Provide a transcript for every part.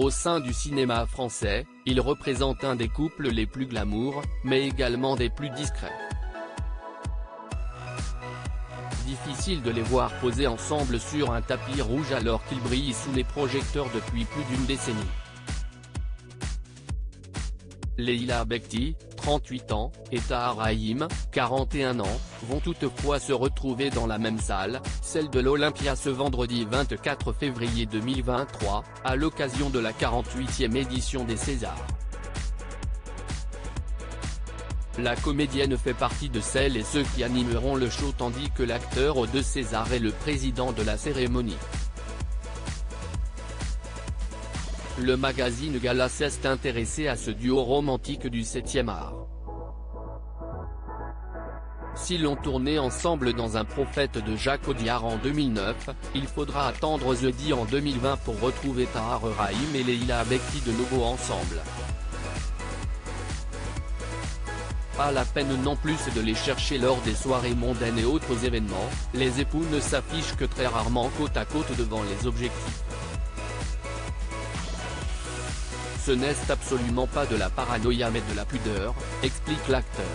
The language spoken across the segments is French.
Au sein du cinéma français, il représente un des couples les plus glamour, mais également des plus discrets. Difficile de les voir poser ensemble sur un tapis rouge alors qu'ils brillent sous les projecteurs depuis plus d'une décennie. Leila Bekti, 38 ans, et Tahar Rahim, 41 ans, vont toutefois se retrouver dans la même salle, celle de l'Olympia ce vendredi 24 février 2023, à l'occasion de la 48e édition des Césars. La comédienne fait partie de celles et ceux qui animeront le show tandis que l'acteur de César est le président de la cérémonie. Le magazine Gala s'est intéressé à ce duo romantique du 7e art. S'ils ont tourné ensemble dans Un prophète de Jacques Audiard en 2009, il faudra attendre The Deal en 2020 pour retrouver Tahar Rahim et Leila Bekti de nouveau ensemble. Pas la peine non plus de les chercher lors des soirées mondaines et autres événements, les époux ne s'affichent que très rarement côte à côte devant les objectifs. Ce n'est absolument pas de la paranoïa mais de la pudeur, explique l'acteur.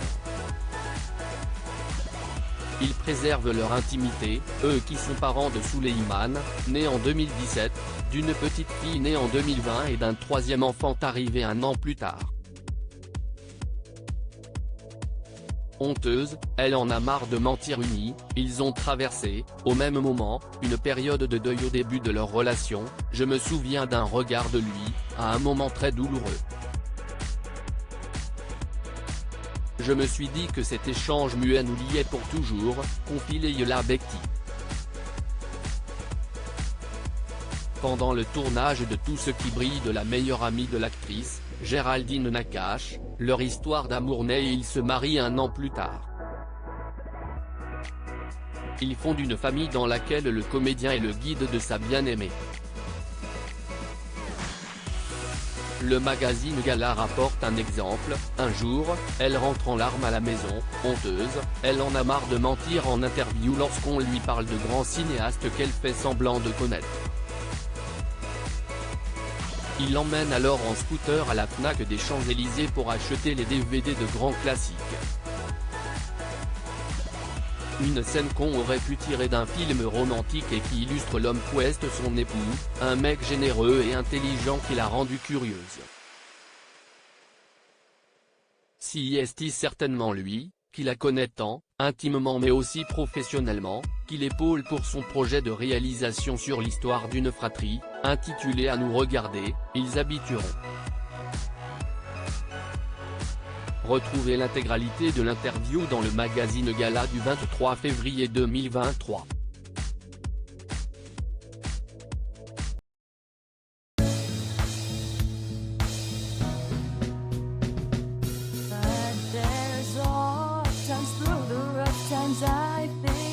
Ils préservent leur intimité, eux qui sont parents de Souleymane, né en 2017, d'une petite fille née en 2020 et d'un troisième enfant arrivé un an plus tard. Honteuse, elle en a marre de mentir unis, ils ont traversé, au même moment, une période de deuil au début de leur relation, je me souviens d'un regard de lui, à un moment très douloureux. Je me suis dit que cet échange muet nous liait pour toujours, confie Leila Bekti. Pendant le tournage de Tout ce qui brille de la meilleure amie de l'actrice, Géraldine Nakache, leur histoire d'amour naît et ils se marient un an plus tard. Ils fondent une famille dans laquelle le comédien est le guide de sa bien-aimée. Le magazine Gala rapporte un exemple, un jour, elle rentre en larmes à la maison, honteuse, elle en a marre de mentir en interview lorsqu'on lui parle de grands cinéastes qu'elle fait semblant de connaître. Il l'emmène alors en scooter à la Fnac des Champs-Élysées pour acheter les DVD de grands classiques. Une scène qu'on aurait pu tirer d'un film romantique et qui illustre l'homme qu'ouest son époux, un mec généreux et intelligent qui l'a rendue curieuse. Si est-il certainement lui, qui la connaît tant, intimement mais aussi professionnellement, qui l'épaule pour son projet de réalisation sur l'histoire d'une fratrie, intitulé À nous regarder, ils habitueront. Retrouvez l'intégralité de l'interview dans le magazine Gala du 23 février 2023. But there's all times through the rough times I think